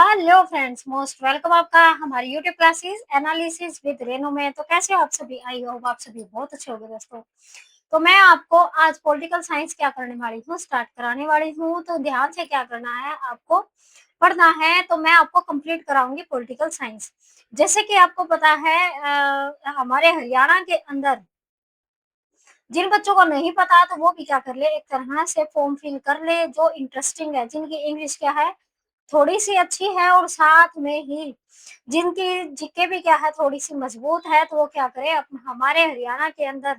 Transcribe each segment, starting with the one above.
Hello friends, most welcome आपका हमारी YouTube classes analysis with रेनो में। तो कैसे हो आप सभी? आई होप आप सभी बहुत अच्छे होंगे दोस्तों। तो मैं आपको आज पॉलिटिकल साइंस क्या करने वाली हूँ, स्टार्ट कराने वाली हूँ। तो ध्यान से क्या करना है, आपको पढ़ना है। तो मैं आपको कंप्लीट कराऊंगी पॉलिटिकल साइंस। जैसे कि आपको पता है, हमारे हरियाणा के अंदर जिन बच्चों को नहीं पता तो वो भी क्या कर ले, एक तरह से फॉर्म फिल कर ले जो इंटरेस्टिंग है, जिनकी इंग्लिश क्या है थोड़ी सी अच्छी है, और साथ में ही जिनकी जीके भी क्या है थोड़ी सी मजबूत है, तो वो क्या करे, हमारे हरियाणा के अंदर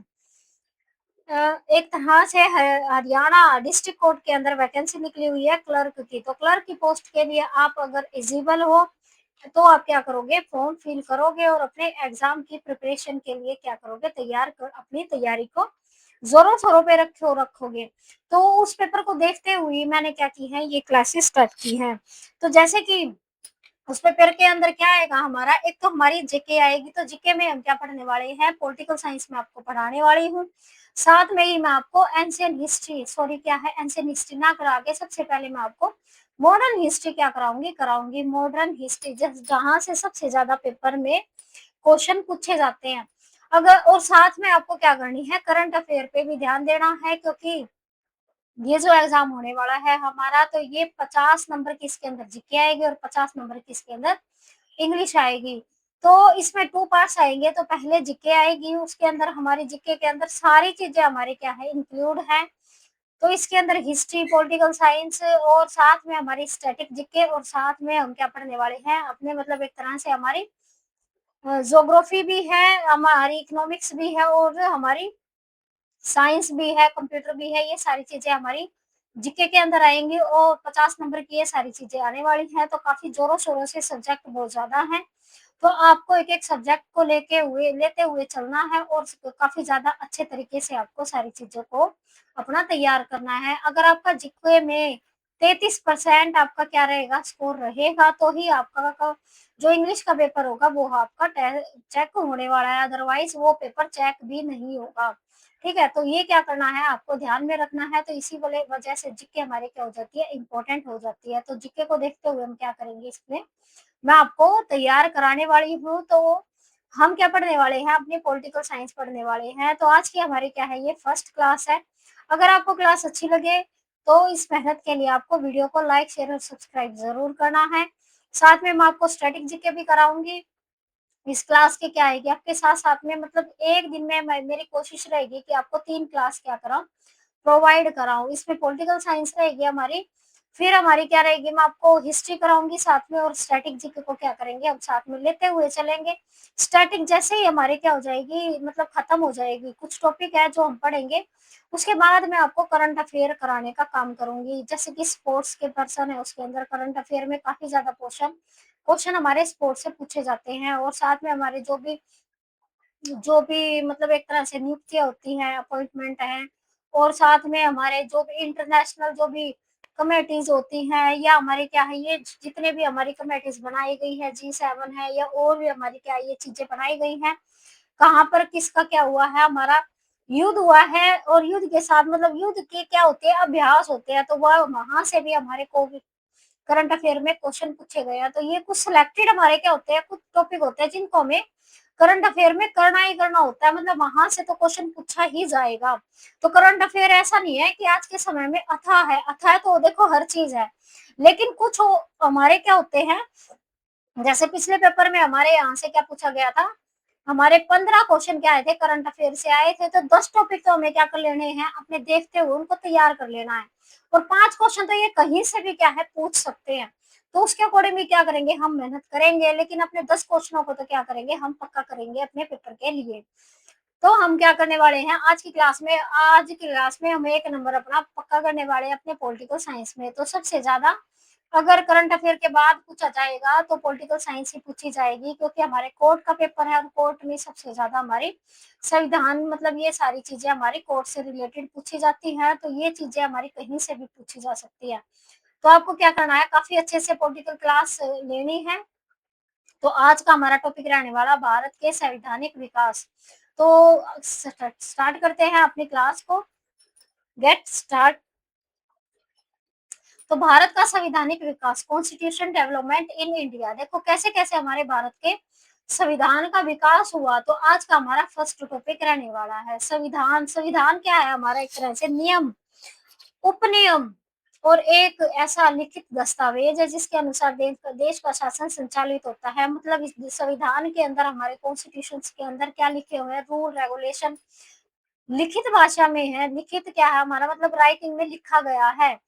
एक तरह से हरियाणा डिस्ट्रिक्ट कोर्ट के अंदर वैकेंसी निकली हुई है क्लर्क की। तो क्लर्क की पोस्ट के लिए आप अगर एलिजिबल हो तो आप क्या करोगे, फॉर्म फिल करोगे और अपने एग्जाम की प्रिपरेशन के लिए क्या करोगे, अपनी तैयारी को जोरों शोरों पे रखोगे। तो उस पेपर को देखते हुए मैंने क्या की है, ये क्लासेस स्टार्ट की हैं। तो जैसे कि उस पेपर के अंदर क्या आएगा हमारा, एक तो हमारी जीके आएगी। तो जीके में हम क्या पढ़ने वाले हैं, पॉलिटिकल साइंस में आपको पढ़ाने वाली हूँ। साथ में ही मैं आपको एंशियंट हिस्ट्री, सॉरी क्या है, एंशियंट हिस्ट्री ना करा के सबसे पहले मैं आपको मॉडर्न हिस्ट्री क्या कराऊंगी मॉडर्न हिस्ट्री, जहां से सबसे ज्यादा पेपर में क्वेश्चन पूछे जाते हैं। अगर और साथ में आपको क्या करनी है, करंट अफेयर पे भी ध्यान देना है, क्योंकि ये जो एग्जाम होने वाला है हमारा, तो ये 50 नंबर की इसके अंदर जीके आएगी और 50 नंबर की इसके अंदर इंग्लिश आएगी। तो इसमें टू पार्ट्स आएंगे। तो पहले जीके आएगी, उसके अंदर हमारी जीके के अंदर सारी चीजें हमारी क्या है, इंक्लूड है। तो इसके अंदर हिस्ट्री, पॉलिटिकल साइंस और साथ में हमारी स्टैटिक जीके, और साथ में हम क्या पढ़ने वाले हैं अपने, मतलब एक तरह से हमारी ज्योग्राफी भी है, हमारी इकोनॉमिक्स भी है, और हमारी साइंस भी है, कंप्यूटर भी है। ये सारी चीजें हमारी जीके के अंदर आएंगी और 50 नंबर की ये सारी चीजें आने वाली हैं। तो काफी जोरों शोरों से सब्जेक्ट बहुत ज्यादा है। तो आपको एक एक सब्जेक्ट को लेते हुए चलना है, और काफी ज्यादा अच्छे तरीके से आपको सारी चीजों को अपना तैयार करना है। अगर आपका जीके में 33% आपका क्या रहेगा, स्कोर रहेगा, तो ही आपका जो इंग्लिश का पेपर होगा वो आपका चेक होने वाला है, अदरवाइज वो पेपर चेक भी नहीं होगा। ठीक है, तो ये क्या करना है, आपको ध्यान में रखना है। तो इसी वाले वजह से जीके हमारे क्या हो जाती है, इंपॉर्टेंट हो जाती है। तो जीके को देखते हुए हम क्या करेंगे, इसमें मैं आपको तैयार कराने वाली हूँ। तो हम क्या पढ़ने वाले हैं, अपनी पॉलिटिकल साइंस पढ़ने वाले हैं। तो आज की हमारी क्या है, ये फर्स्ट क्लास है। अगर आपको क्लास अच्छी लगे तो इस मेहनत के लिए आपको वीडियो को लाइक, शेयर और सब्सक्राइब जरूर करना है। साथ में मैं आपको स्टैटिक जीके भी कराऊंगी। इस क्लास के क्या आएगी आपके साथ साथ में, मतलब एक दिन में मेरी कोशिश रहेगी कि आपको 3 क्लास क्या कराऊं, प्रोवाइड कराऊं। इसमें पॉलिटिकल साइंस रहेगी हमारी, फिर हमारी क्या रहेगी, मैं आपको हिस्ट्री कराऊंगी साथ में, और स्टैटिक जीके को क्या करेंगे हम साथ में लेते हुए चलेंगे। स्टैटिक जैसे ही हमारी क्या हो जाएगी, मतलब खत्म हो जाएगी, कुछ टॉपिक है जो हम पढ़ेंगे, उसके बाद मैं आपको करंट अफेयर कराने का काम करूंगी। जैसे कि स्पोर्ट्स के पर्सन है, उसके अंदर करंट अफेयर में काफी ज्यादा क्वेश्चन हमारे स्पोर्ट्स से पूछे जाते हैं। और साथ में हमारे जो भी मतलब एक तरह से नियुक्तियां होती हैं, अपॉइंटमेंट है, और साथ में हमारे जो भी इंटरनेशनल जो भी कमेटीज होती हैं, या हमारी क्या है, ये जितने भी हमारी कमेटीज बनाई गई है, G7 है, या और भी हमारी क्या ये चीजें बनाई गई हैं, कहाँ पर किसका क्या हुआ है, हमारा युद्ध हुआ है, और युद्ध के साथ मतलब युद्ध के क्या होते हैं, अभ्यास होते हैं। तो वह वहां से भी हमारे को करंट अफेयर में क्वेश्चन पूछे गए हैं। तो ये कुछ सिलेक्टेड हमारे क्या होते हैं, कुछ टॉपिक होते हैं जिनको हमें करंट अफेयर में करना ही करना होता है, मतलब वहां से तो क्वेश्चन पूछा ही जाएगा। तो करंट अफेयर ऐसा नहीं है कि आज के समय में अथाह तो देखो हर चीज है, लेकिन कुछ हमारे क्या होते हैं, जैसे पिछले पेपर में हमारे यहाँ से क्या पूछा गया था, हमारे 15 क्वेश्चन क्या आए थे, करंट अफेयर से आए थे। तो 10 टॉपिक तो हमें क्या कर लेने हैं, अपने देखते हुए उनको तैयार कर लेना है। और 5 क्वेश्चन तो ये कहीं से भी क्या है पूछ सकते हैं। तो उसके अकॉर्डिंग भी क्या करेंगे, हम मेहनत करेंगे, लेकिन अपने 10 क्वेश्चनों को तो क्या करेंगे, हम पक्का करेंगे अपने पेपर के लिए। तो हम क्या करने वाले हैं आज की क्लास में हम एक नंबर अपना पक्का करने वाले हैं अपने पॉलिटिकल साइंस में। तो सबसे ज्यादा अगर करंट अफेयर के बाद पूछा जाएगा तो पॉलिटिकल साइंस ही पूछी जाएगी, क्योंकि हमारे कोर्ट का पेपर है, और कोर्ट में सबसे ज्यादा हमारी संविधान, मतलब ये सारी चीजें हमारी कोर्ट से रिलेटेड पूछी जाती हैं। तो ये चीजें हमारी कहीं से भी पूछी जा सकती है। तो आपको क्या करना है, काफी अच्छे से पॉलिटिकल क्लास लेनी है। तो आज का हमारा टॉपिक रहने वाला भारत के संवैधानिक विकास। तो स्टार्ट करते हैं अपनी क्लास को, गेट स्टार्ट। तो भारत का संवैधानिक विकास, कॉन्स्टिट्यूशन डेवलपमेंट इन इंडिया, देखो कैसे-कैसे हमारे भारत के संविधान का विकास हुआ। तो आज का हमारा फर्स्ट टॉपिक रहने वाला है संविधान। संविधान क्या है? हमारा एक तरह से नियम, उपनियम और एक ऐसा लिखित दस्तावेज है जिसके अनुसार देश का शासन संचालित होता है। मतलब इस संविधान के अंदर, हमारे कॉन्स्टिट्यूशन के अंदर क्या लिखे हुए हैं? रूल रेगुलेशन लिखित भाषा में है। लिखित क्या है? हमारा मतलब राइटिंग में लिखा गया है।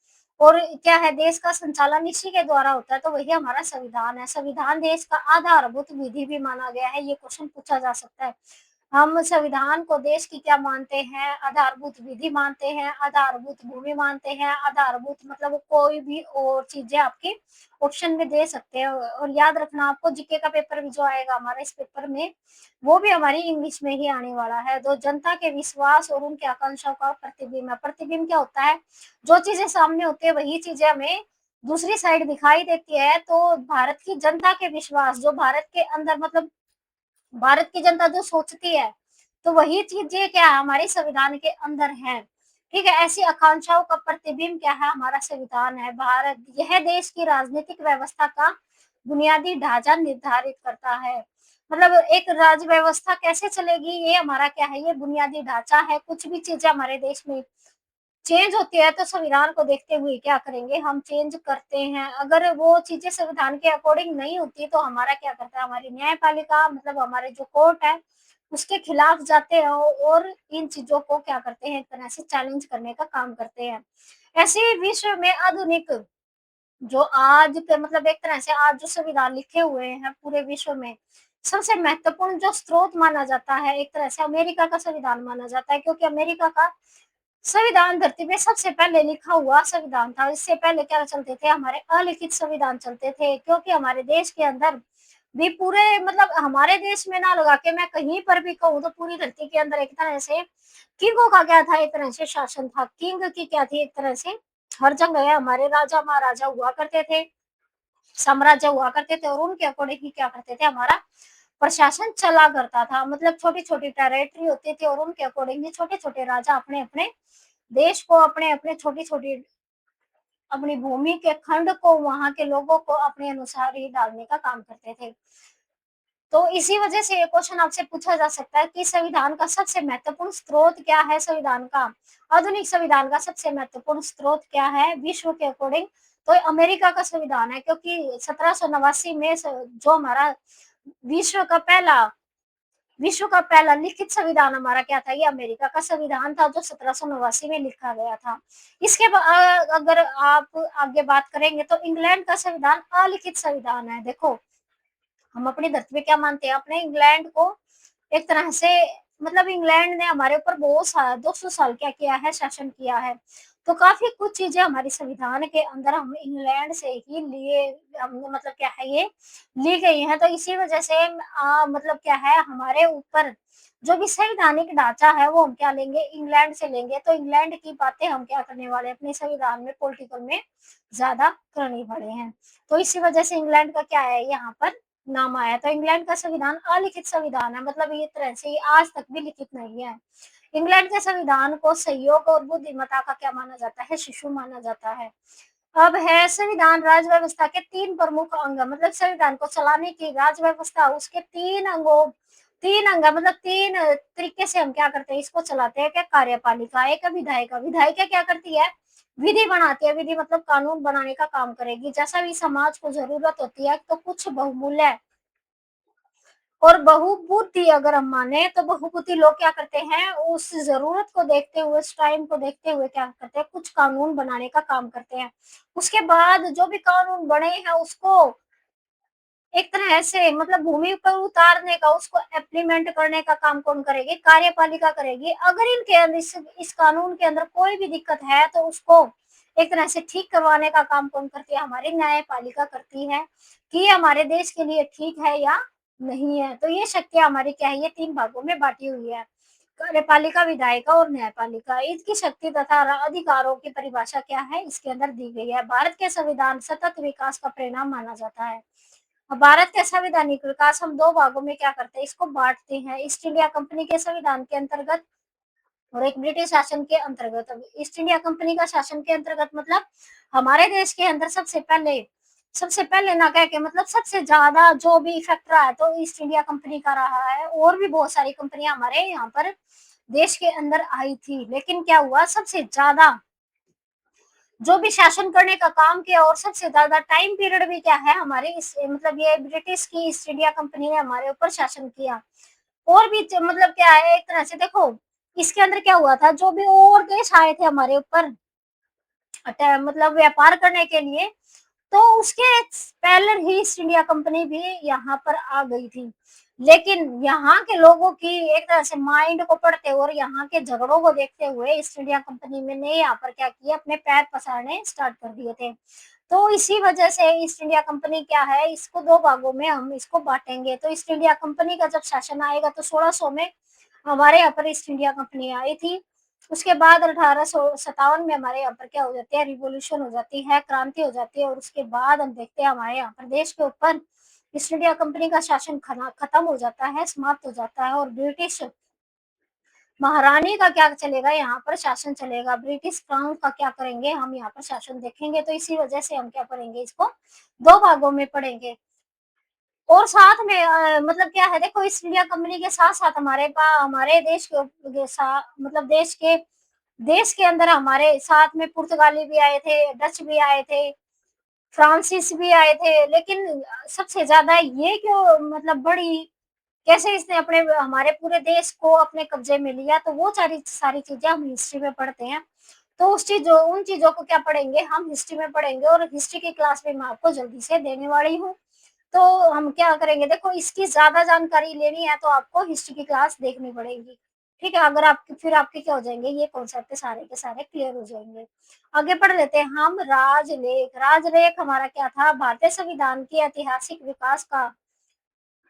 और क्या है? देश का संचालन इसी के द्वारा होता है, तो वही हमारा संविधान है। संविधान देश का आधारभूत विधि भी माना गया है। ये क्वेश्चन पूछा जा सकता है। हम संविधान को देश की क्या मानते हैं? आधारभूत विधि मानते हैं, आधारभूत भूमि मानते हैं, आधारभूत मतलब कोई भी और चीजें आपकी ऑप्शन में दे सकते हैं। और याद रखना, आपको जीके का पेपर भी जो आएगा हमारे इस पेपर में, वो भी हमारी इंग्लिश में ही आने वाला है। तो जनता के विश्वास और उनकी आकांक्षाओं का प्रतिबिंब है। प्रतिबिंब क्या होता है? जो चीजें सामने होती है वही चीजें हमें दूसरी साइड दिखाई देती है। तो भारत की जनता के विश्वास, जो भारत के अंदर मतलब भारत की जनता जो सोचती है, तो वही चीजें क्या है? हमारे संविधान के अंदर है। ठीक है, ऐसी आकांक्षाओं का प्रतिबिंब क्या है? हमारा संविधान है। भारत यह देश की राजनीतिक व्यवस्था का बुनियादी ढांचा निर्धारित करता है। मतलब एक राज्य व्यवस्था कैसे चलेगी, ये हमारा क्या है? ये बुनियादी ढांचा है। कुछ भी चीजें हमारे देश में चेंज होती है तो संविधान को देखते हुए क्या करेंगे? हम चेंज करते हैं। अगर वो चीजें संविधान के अकॉर्डिंग नहीं होती तो हमारा क्या करता है? हमारी न्यायपालिका मतलब हमारे जो कोर्ट है उसके खिलाफ जाते हैं और इन चीजों को क्या करते हैं? एक तरह से चैलेंज करने का काम करते हैं। ऐसे विश्व में आधुनिक जो आज के मतलब एक तरह से आज जो संविधान लिखे हुए हैं पूरे विश्व में, सबसे महत्वपूर्ण जो स्रोत माना जाता है एक तरह से अमेरिका का संविधान माना जाता है। क्योंकि अमेरिका का संविधान धरती पे सबसे पहले लिखा हुआ संविधान था। इससे पहले क्या चलते थे? हमारे अलिखित संविधान चलते थे। क्योंकि हमारे देश के अंदर भी पूरे मतलब हमारे देश में ना लगा के मैं कहीं पर भी कहूँ तो पूरी धरती के अंदर एक तरह से किंगों का क्या था? एक तरह से शासन था। किंग की क्या थी? एक तरह से हर जगह हमारे राजा महाराजा हुआ करते थे, साम्राज्य हुआ करते थे और उनके अकॉर्डिंग ही क्या करते थे? हमारा प्रशासन चला करता था। मतलब छोटी-छोटी टेरिटरी होती थी और उनके अकॉर्डिंग ही छोटे-छोटे राजा अपने-अपने देश को, अपने-अपने छोटी-छोटी अपनी भूमि के खंड को, वहाँ के लोगों को अपने अनुसार ही डालने का काम करते थे। तो इसी वजह से ये क्वेश्चन आपसे पूछा जा सकता है कि संविधान का सबसे महत्वपूर्ण स्रोत क्या है? संविधान का, आधुनिक संविधान का सबसे महत्वपूर्ण स्रोत क्या है विश्व के अकॉर्डिंग? तो अमेरिका का संविधान है। क्योंकि 1789 में जो हमारा विश्व का पहला विश्व का पहला लिखित संविधान हमारा क्या था? ये अमेरिका का संविधान था जो 1789 में लिखा गया था। अगर आप आगे बात करेंगे तो इंग्लैंड का संविधान अलिखित संविधान है। देखो, हम अपनी धरती पे क्या मानते हैं? अपने इंग्लैंड को एक तरह से मतलब इंग्लैंड ने हमारे ऊपर बहुत साल 200 साल क्या किया है? शासन किया है। तो काफ़ी कुछ चीज़ें हमारे संविधान के अंदर हम इंग्लैंड से ही लिए, हम मतलब क्या है ये ली गई हैं। तो इसी वजह से मतलब क्या है? हमारे ऊपर जो भी संवैधानिक ढाँचा है वो हम क्या लेंगे? इंग्लैंड से लेंगे। तो इंग्लैंड की बातें हम क्या करने वाले हैं? अपने संविधान में पॉलिटिकल में ज़्यादा करने वाले हैं। तो इसी वजह से इंग्लैंड का क्या है यहाँ पर नाम आया। तो इंग्लैंड का संविधान अलिखित संविधान है। मतलब ये तरह से ये आज तक भी लिखित नहीं है। इंग्लैंड के संविधान को सहयोग और बुद्धिमत्ता का क्या माना जाता है? शिशु माना जाता है। अब है संविधान राज्य व्यवस्था के 3 प्रमुख अंग, मतलब संविधान को चलाने की राज्य व्यवस्था उसके 3 अंग मतलब 3 तरीके से हम क्या करते हैं? इसको चलाते हैं। क्या? कार्यपालिका, एक है विधायिका। विधायिका क्या करती है? विधि बनाती है। विधि मतलब कानून बनाने का काम करेगी। जैसा भी समाज को जरूरत होती है तो कुछ बहुमूल्य और बहुबुद्धि अगर हम माने तो बहुबुद्धि लोग क्या करते हैं? उस जरूरत को देखते हुए, उस टाइम को देखते हुए क्या करते हैं? कुछ कानून बनाने का काम करते हैं। उसके बाद जो भी कानून बने हैं उसको एक तरह से मतलब भूमि पर उतारने का, उसको इम्प्लीमेंट करने का काम कौन करेगी? कार्यपालिका करेगी। अगर इनके अंदर इस कानून के अंदर कोई भी दिक्कत है तो उसको एक तरह से ठीक करवाने का काम कौन करती है? हमारी न्यायपालिका करती है कि ये हमारे देश के लिए ठीक है या नहीं है। तो ये शक्तियाँ हमारी क्या है? ये 3 भागों में बाँटी हुई है। कार्यपालिका, विधायिका और न्यायपालिका। इसकी शक्ति तथा अधिकारों की परिभाषा क्या है? इसके अंदर दी गई है। भारत के संविधान सतत विकास का परिणाम माना जाता है। भारत के संवैधानिक विकास हम 2 भागों में क्या करते हैं? इसको बाँटते हैं। ईस्ट इंडिया कंपनी के संविधान के अंतर्गत और एक ब्रिटिश शासन के अंतर्गत। अब ईस्ट इंडिया कंपनी का शासन के अंतर्गत मतलब हमारे देश के अंदर सबसे पहले ना कह के मतलब सबसे ज्यादा जो भी इफेक्ट रहा है तो ईस्ट इंडिया कंपनी का रहा है। और भी बहुत सारी कंपनियां हमारे यहाँ पर देश के अंदर आई थी, लेकिन क्या हुआ, सबसे ज्यादा जो भी शासन करने का काम किया और सबसे ज्यादा टाइम पीरियड भी क्या है हमारे इस मतलब ये ब्रिटिश की ईस्ट इंडिया कंपनी ने हमारे ऊपर शासन किया। और भी मतलब क्या है, एक तरह से देखो इसके अंदर क्या हुआ था, जो भी और देश आए थे हमारे ऊपर मतलब व्यापार करने के लिए, तो उसके पहले ही ईस्ट इंडिया कंपनी भी यहाँ पर आ गई थी। लेकिन यहाँ के लोगों की एक तरह से माइंड को पढ़ते हुए और यहाँ के झगड़ों को देखते हुए ईस्ट इंडिया कंपनी में ने यहाँ पर क्या किया, अपने पैर पसारने स्टार्ट कर दिए थे। तो इसी वजह से ईस्ट इंडिया कंपनी क्या है, इसको दो भागों में हम इसको बांटेंगे। तो ईस्ट इंडिया कंपनी का जब शासन आएगा तो 1600 में हमारे यहाँ पर ईस्ट इंडिया कंपनी आई थी। उसके बाद 1857 में हमारे यहाँ पर क्या हो जाती है, रिवोल्यूशन हो जाती है, क्रांति हो जाती है। और उसके बाद हम देखते हैं हमारे यहाँ पर देश के ऊपर ईस्ट इंडिया कंपनी का शासन खत्म हो जाता है, समाप्त हो जाता है। और ब्रिटिश महारानी का क्या चलेगा, यहाँ पर शासन चलेगा। ब्रिटिश क्राउन का क्या करेंगे, हम यहाँ पर शासन देखेंगे। तो इसी वजह से हम क्या करेंगे, इसको दो भागों में पढ़ेंगे। और साथ में मतलब क्या है, देखो ईस्ट इंडिया कंपनी के साथ साथ हमारे पास हमारे देश मतलब देश के अंदर हमारे साथ में पुर्तगाली भी आए थे, डच भी आए थे, फ्रांसिस भी आए थे। लेकिन सबसे ज्यादा ये क्यों मतलब बड़ी, कैसे इसने अपने हमारे पूरे देश को अपने कब्जे में लिया, तो वो सारी सारी चीजें हम हिस्ट्री में पढ़ते हैं। तो उन चीजों को क्या पढ़ेंगे, हम हिस्ट्री में पढ़ेंगे। और हिस्ट्री की क्लास में मैं आपको जल्दी से देने वाली हूँ। तो हम क्या करेंगे, देखो इसकी ज्यादा जानकारी लेनी है तो आपको हिस्ट्री की क्लास देखनी पड़ेगी। ठीक है, अगर आपके फिर आपके क्या हो जाएंगे, ये कॉन्सेप्ट सारे के सारे क्लियर हो जाएंगे। आगे पढ़ लेते हैं हम। राजलेख हमारा क्या था, भारतीय संविधान के ऐतिहासिक विकास का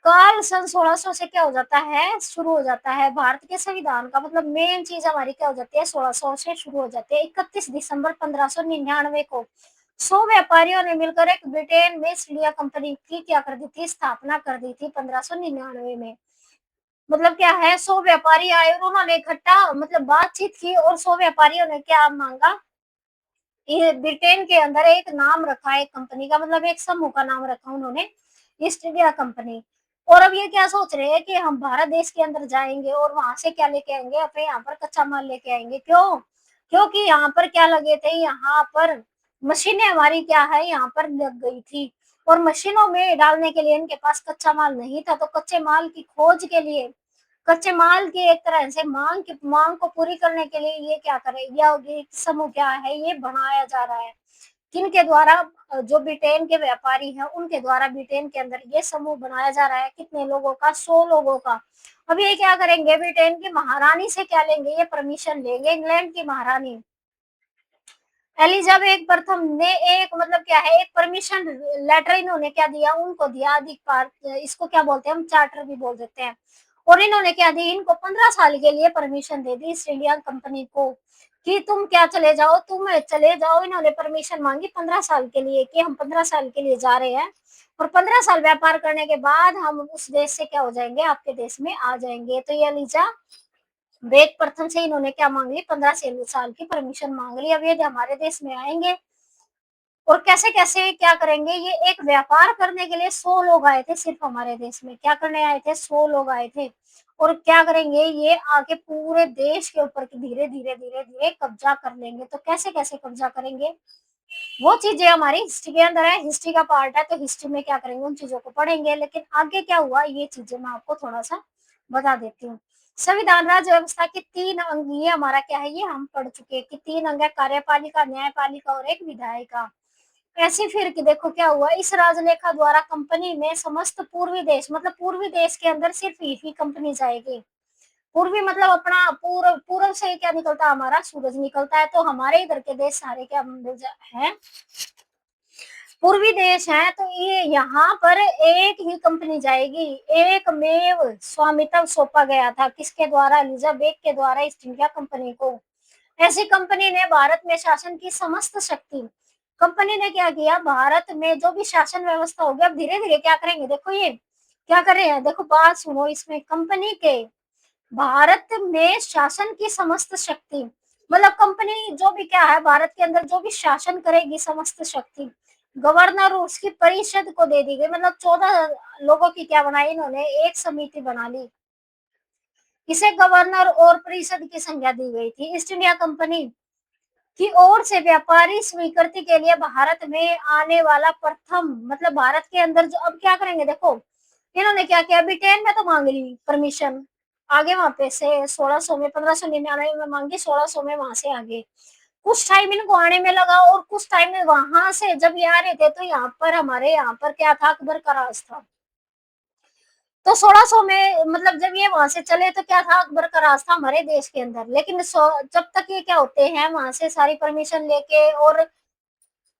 काल सन 1600 से क्या हो जाता है, शुरू हो जाता है। भारत के संविधान का मतलब मेन चीज हमारी क्या हो जाती है, 1600 से शुरू हो जाती है। 31 दिसंबर 1599 को 100 व्यापारियों ने मिलकर एक ब्रिटेन में ईस्ट इंडिया कंपनी की क्या कर दी थी, स्थापना कर दी थी 1599 में। मतलब क्या है, 100 व्यापारी आए और उन्होंने इकट्ठा मतलब बातचीत की। और 100 व्यापारियों ने क्या मांगा, ये ब्रिटेन के अंदर एक नाम रखा, एक कंपनी का मतलब एक समूह का नाम रखा उन्होंने, ईस्ट इंडिया कंपनी। और अब ये क्या सोच रहे हैं कि हम भारत देश के अंदर जाएंगे और वहां से क्या लेके आएंगे, अपने यहाँ पर कच्चा माल लेके आएंगे। क्यों? क्योंकि यहाँ पर क्या लगे थे, यहाँ पर मशीनें हमारी क्या है यहाँ पर लग गई थी। और मशीनों में डालने के लिए इनके पास कच्चा माल नहीं था। तो कच्चे माल की खोज के लिए, कच्चे माल की एक तरह से मांग को पूरी करने के लिए ये क्या करे, ये समूह क्या है, ये बनाया जा रहा है। किनके द्वारा, जो ब्रिटेन के व्यापारी हैं उनके द्वारा ब्रिटेन के अंदर ये समूह बनाया जा रहा है। कितने लोगों का, 100 लोगों का। अब ये क्या करेंगे, ब्रिटेन की महारानी से क्या लेंगे, ये परमिशन लेंगे। इंग्लैंड की महारानी एलिजाबेथ प्रथम ने एक मतलब क्या है, एक परमिशन लेटर इन्होंने क्या दिया, उनको दिया अधिकार, इसको क्या बोलते हैं हम, चार्टर भी बोल देते हैं। और इन्होंने क्या दी, इनको 15 साल के लिए परमिशन दे दी ईस्ट इंडिया कंपनी को कि तुम क्या चले जाओ, तुम चले जाओ। इन्होंने परमिशन मांगी 15 साल के लिए कि हम 15 साल के लिए जा रहे हैं और 15 साल व्यापार करने के बाद हम उस देश से क्या हो जाएंगे, आपके देश में आ जाएंगे। तो ये एलिजा वेद प्रथम से इन्होंने क्या मांग ली, 15 साल की परमिशन मांग ली। अब ये हमारे देश में आएंगे और कैसे कैसे क्या करेंगे, ये एक व्यापार करने के लिए 100 लोग आए थे सिर्फ हमारे देश में। क्या करने आए थे, 100 लोग आए थे। और क्या करेंगे, ये आगे पूरे देश के ऊपर धीरे धीरे धीरे धीरे कब्जा कर लेंगे। तो कैसे कैसे कब्जा करेंगे, वो चीजें हमारी हिस्ट्री के अंदर है, हिस्ट्री का पार्ट है। तो हिस्ट्री में क्या करेंगे, उन चीजों को पढ़ेंगे। लेकिन आगे क्या हुआ, ये चीजें मैं आपको थोड़ा सा बता देती हूँ। संविधान राज्य व्यवस्था के 3 अंग, ये हमारा क्या है, ये हम पढ़ चुके हैं कि 3 अंग है, कार्यपालिका, न्यायपालिका और एक विधायिका। ऐसे फिर कि देखो क्या हुआ, इस राजलेखा द्वारा कंपनी में समस्त पूर्वी देश, मतलब पूर्वी देश के अंदर सिर्फ ही कंपनी जाएगी। पूर्वी मतलब अपना पूर्व, पूर्व से क्या निकलता है, हमारा सूरज निकलता है। तो हमारे इधर के देश सारे क्या है, पूर्वी देश है। तो ये यहाँ पर एक ही कंपनी जाएगी, एक मेव स्वामित्व सौंपा गया था, किसके द्वारा, एलिजाबेथ के द्वारा ईस्ट इंडिया कंपनी को। ऐसी कंपनी ने भारत में शासन की समस्त शक्ति, कंपनी ने क्या किया, भारत में जो भी शासन व्यवस्था हो गया, अब धीरे धीरे क्या करेंगे, देखो ये क्या कर रहे हैं, देखो बात सुनो, इसमें कंपनी के भारत में शासन की समस्त शक्ति, मतलब कंपनी जो भी क्या है भारत के अंदर जो भी शासन करेगी समस्त शक्ति गवर्नर और उसकी परिषद को दे दी गई। मतलब 14 लोगों की क्या बनाई इन्होंने, एक समिति बना ली। इसे गवर्नर और परिषद की संज्ञा दी गई थी। ईस्ट इंडिया कंपनी की ओर से व्यापारी स्वीकृति के लिए भारत में आने वाला प्रथम, मतलब भारत के अंदर जो अब क्या करेंगे देखो, इन्होंने क्या किया, ब्रिटेन में तो मांग ली परमिशन, आगे वहां पे से 1600 में 1599 में मांगी, 1600 में वहां से आगे कुछ टाइम इनको आने में लगा, और कुछ टाइम में वहां से जब ये आ रहे थे तो यहाँ पर हमारे यहाँ पर क्या था, अकबर का राज था। तो 1600 में मतलब जब ये वहां से चले तो क्या था, अकबर का राज था हमारे देश के अंदर। लेकिन जब तक ये क्या होते हैं वहां से सारी परमिशन लेके और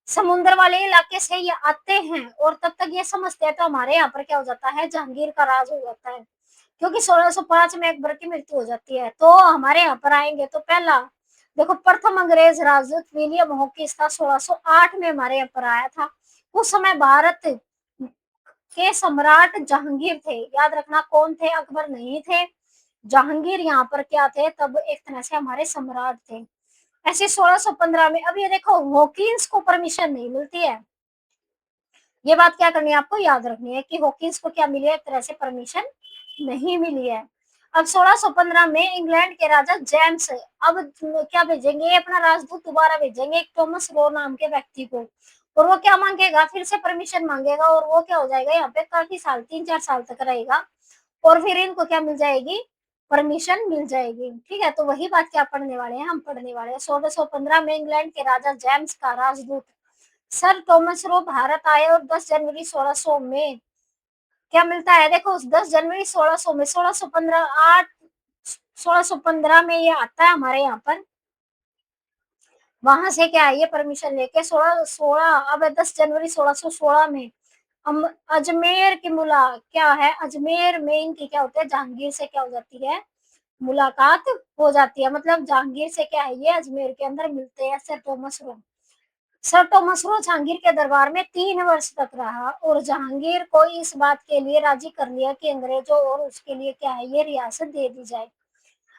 समुद्र वाले इलाके से ये आते हैं, और तब तक ये समझते हैं तो हमारे यहाँ पर क्या हो जाता है, जहांगीर का राज हो जाता है। क्योंकि 1605 में अकबर की मृत्यु हो जाती है, तो हमारे यहाँ पर आएंगे तो पहला देखो, प्रथम अंग्रेज राजदूत विलियम हॉकिंस था, 1608 में हमारे यहाँ पर आया था। उस समय भारत के सम्राट जहांगीर थे, याद रखना कौन थे, अकबर नहीं थे, जहांगीर यहाँ पर क्या थे, तब एक तरह से हमारे सम्राट थे। ऐसे 1615 में, अब ये देखो हॉकिंस को परमिशन नहीं मिलती है, ये बात क्या करनी है आपको याद रखनी है कि हॉकिंस को क्या मिली है, एक तरह से परमिशन नहीं मिली है। अब 1615 में इंग्लैंड के राजा जेम्स अब क्या भेजेंगे, अपना राजदूत दोबारा भेजेंगे एक टॉमस रो नाम के व्यक्ति को, और वो क्या मांगेगा, फिर से परमिशन मांगेगा, और वो क्या हो जाएगा, यहाँ पे काफी साल 3-4 साल तक रहेगा, और फिर इनको क्या मिल जाएगी, परमिशन मिल जाएगी। ठीक है, तो वही बात क्या पढ़ने वाले हैं, हम पढ़ने वाले हैं 1615 में इंग्लैंड के राजा जेम्स का राजदूत सर टॉमस रो भारत आए, और 10 जनवरी 1600 में क्या मिलता है, देखो 10 जनवरी 1600 में 1615 में ये आता है हमारे यहाँ पर, वहां से क्या है, ये परमिशन लेके 1616 अब 10 जनवरी 1616 में हम अजमेर की मुला क्या है, अजमेर में इनकी क्या होता है, जहांगीर से क्या हो जाती है, मुलाकात हो जाती है। मतलब जहांगीर से क्या है, ये अजमेर के अंदर मिलते हैं sir Thomas Roe. Sir Thomas Roe Jahangir के दरबार में 3 वर्ष तक रहा, और जहांगीर को इस बात के लिए राजी कर लिया कि अंग्रेजों और उसके लिए क्या है, ये रियासत दे दी जाए।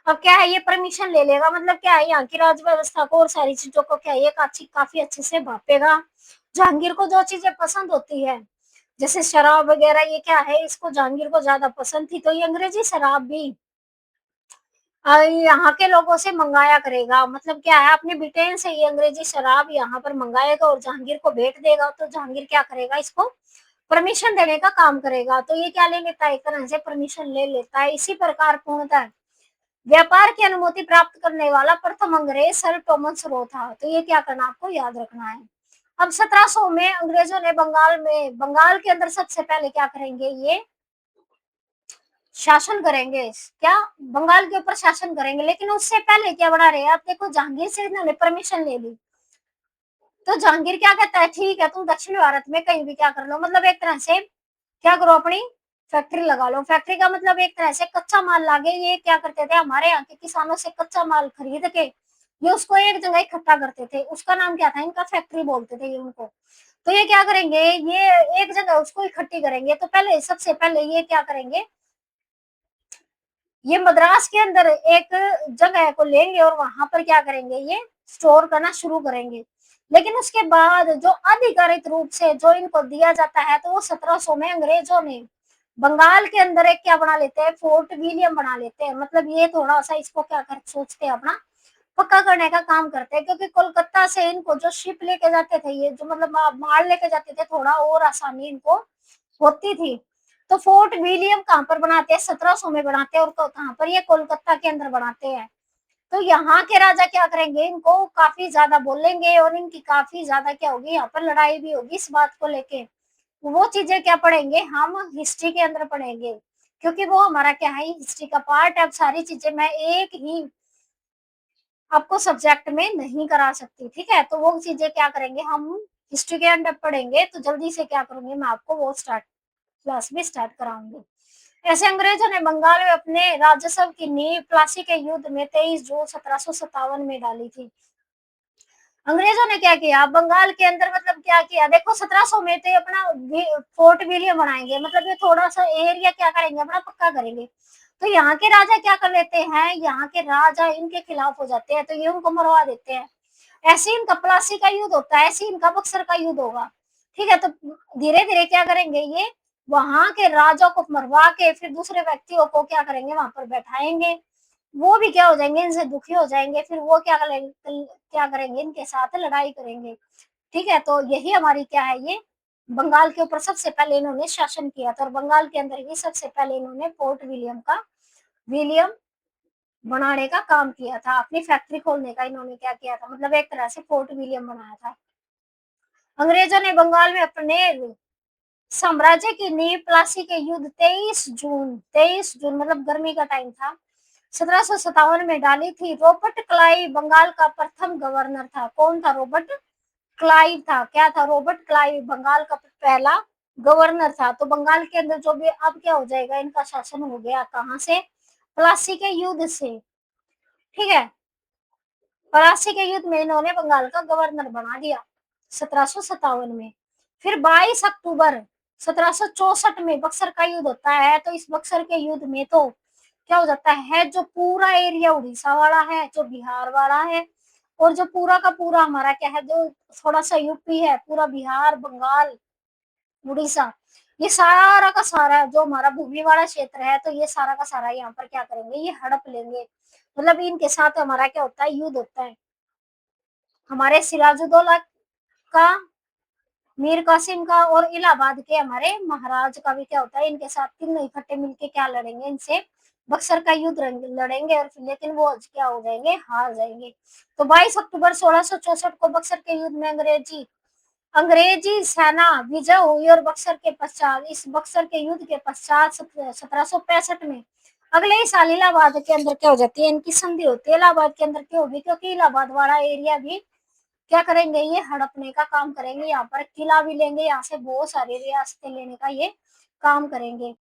अब क्या है, ये परमिशन ले लेगा, मतलब क्या है, यहाँ की राज व्यवस्था को और सारी चीजों को क्या है, ये काफी अच्छे से भापेगा। जहांगीर को जो चीजें पसंद होती है, जैसे शराब वगैरह, ये क्या है, इसको जहांगीर को ज्यादा पसंद थी, तो ये अंग्रेजी शराब भी यहाँ के लोगों से मंगाया करेगा। मतलब क्या है, अपने ब्रिटेन से ये अंग्रेजी शराब यहाँ पर मंगाएगा और जहांगीर को भेंट देगा, तो जहांगीर क्या करेगा, इसको परमिशन देने का काम करेगा। तो ये क्या ले लेता है, एक तरह से परमिशन ले लेता है। इसी प्रकार पूर्णतः व्यापार की अनुमति प्राप्त करने वाला प्रथम अंग्रेज सर टॉमस रो था। तो ये क्या करना, आपको याद रखना है। अब 1700 में अंग्रेजों ने बंगाल के अंदर सबसे पहले क्या करेंगे, ये शासन करेंगे, क्या बंगाल के ऊपर शासन करेंगे। लेकिन उससे पहले क्या बना रहे हैं, आप देखो जहांगीर से इन्होंने परमिशन ले ली, तो जहांगीर क्या कहता है, ठीक है तुम दक्षिण भारत में कहीं भी क्या कर लो, मतलब एक तरह से क्या करो, अपनी फैक्ट्री लगा लो। फैक्ट्री का मतलब एक तरह से कच्चा माल लागे, ये क्या करते थे, हमारे यहाँ के किसानों से कच्चा माल खरीद के ये उसको एक जगह इकट्ठा करते थे, उसका नाम क्या था, इनका फैक्ट्री बोलते थे ये उनको। तो ये क्या करेंगे, ये एक जगह उसको इकट्ठी करेंगे, तो पहले सबसे पहले ये क्या करेंगे, ये मद्रास के अंदर एक जगह को लेंगे और वहां पर क्या करेंगे, ये स्टोर करना शुरू करेंगे। लेकिन उसके बाद जो अधिकारित रूप से जो इनको दिया जाता है, तो वो 1700 में अंग्रेजों ने बंगाल के अंदर एक क्या बना लेते हैं, फोर्ट विलियम बना लेते हैं। मतलब ये थोड़ा सा इसको क्या कर सोचते हैं, अपना पक्का करने का काम करते हैं, क्योंकि कोलकाता से इनको जो शिप लेके जाते थे, ये जो मतलब माल लेके जाते थे, थोड़ा और आसानी इनको होती थी। तो फोर्ट विलियम कहाँ पर बनाते हैं, 1700 में बनाते हैं, और कहाँ पर, ये कोलकाता के अंदर बनाते हैं। तो यहाँ के राजा क्या करेंगे, इनको काफी ज्यादा बोलेंगे, और इनकी काफी ज्यादा क्या होगी, यहाँ पर लड़ाई भी होगी इस बात को लेके। वो चीजें क्या पढ़ेंगे, हम हिस्ट्री के अंदर पढ़ेंगे, क्योंकि वो हमारा क्या है, हिस्ट्री का पार्ट है। अब सारी चीजें मैं एक ही आपको सब्जेक्ट में नहीं करा सकती, ठीक है, तो वो चीजें क्या करेंगे, हम हिस्ट्री के अंदर पढ़ेंगे। तो जल्दी से क्या करूंगी, मैं आपको वो क्लास भी स्टार्ट कराऊंगी। ऐसे अंग्रेजों ने बंगाल में अपने राजस्व की नींव प्लासी के युद्ध में 23 जून 1757 में डाली थी। अंग्रेजों ने क्या किया, बंगाल के अंदर मतलब क्या किया, देखो 1700 में तो अपना फोर्ट विलियम बनाएंगे, मतलब ये थोड़ा सा एरिया क्या करेंगे, अपना पक्का करेंगे। तो यहाँ के राजा क्या कर लेते हैं, यहाँ के राजा इनके खिलाफ हो जाते हैं, तो ये उनको मरवा देते हैं। ऐसे इनका प्लासी का युद्ध होता है, ऐसे इनका बक्सर का युद्ध होगा। ठीक है, तो धीरे धीरे क्या करेंगे ये, वहां के राजा को मरवा के फिर दूसरे व्यक्तियों को क्या करेंगे, वहां पर बैठाएंगे। वो भी क्या हो जाएंगे, इनसे दुखी हो जाएंगे, फिर वो क्या करेंगे, इनके साथ लड़ाई करेंगे। ठीक है, तो यही हमारी क्या है, ये बंगाल के ऊपर सबसे पहले इन्होंने शासन किया था, और बंगाल के अंदर ही सबसे पहले इन्होंने फोर्ट विलियम बनाने का काम किया था। अपनी फैक्ट्री खोलने का इन्होंने क्या किया था, मतलब एक तरह से फोर्ट विलियम बनाया था। अंग्रेजों ने बंगाल में अपने साम्राज्य की नींव प्लासी के युद्ध 23 जून मतलब गर्मी का टाइम था, 1757 में डाली थी। रॉबर्ट क्लाइव बंगाल का प्रथम गवर्नर था। कौन था, रॉबर्ट क्लाइव था। क्या था, रॉबर्ट क्लाइव बंगाल का पहला गवर्नर था। तो बंगाल के अंदर जो भी अब क्या हो जाएगा, इनका शासन हो गया कहाँ से, प्लासी के युद्ध से। ठीक है, प्लासी के युद्ध में इन्होंने बंगाल का गवर्नर बना दिया 1757 में। फिर 22 अक्टूबर 1764 में बक्सर का युद्ध होता है। तो इस बक्सर के युद्ध में तो क्या हो जाता है, जो पूरा एरिया उड़ीसा वाला है, जो बिहार वाला है, और जो पूरा का पूरा हमारा क्या है, जो थोड़ा सा यूपी है, पूरा बिहार, बंगाल, उड़ीसा, ये सारा का सारा जो हमारा भूमि वाला क्षेत्र है, तो ये सारा का सारा यहाँ पर क्या करेंगे, ये हड़प लेंगे। मतलब इनके साथ हमारा क्या होता है, युद्ध होता है। हमारे सिराजुद्दौला का, मीर कासिम का, और इलाहाबाद के हमारे महाराज का भी क्या होता है, इनके साथ तीनों इकट्ठे मिलके क्या लड़ेंगे, इनसे बक्सर का युद्ध लड़ेंगे, और लेकिन वो क्या हो जाएंगे, हार जाएंगे। तो 22 अक्टूबर 1664 को बक्सर के युद्ध में अंग्रेजी सेना विजय हुई, और बक्सर के पश्चात, इस बक्सर के युद्ध के पश्चात 1765 में अगले ही साल इलाहाबाद के अंदर क्या हो जाती है, इनकी संधि होती है। इलाहाबाद के अंदर क्यों होगी, क्योंकि इलाहाबाद वाला एरिया भी क्या करेंगे, ये हड़पने का काम करेंगे, यहाँ पर किला भी लेंगे, यहाँ से बहुत सारी रियासतें लेने का ये काम करेंगे।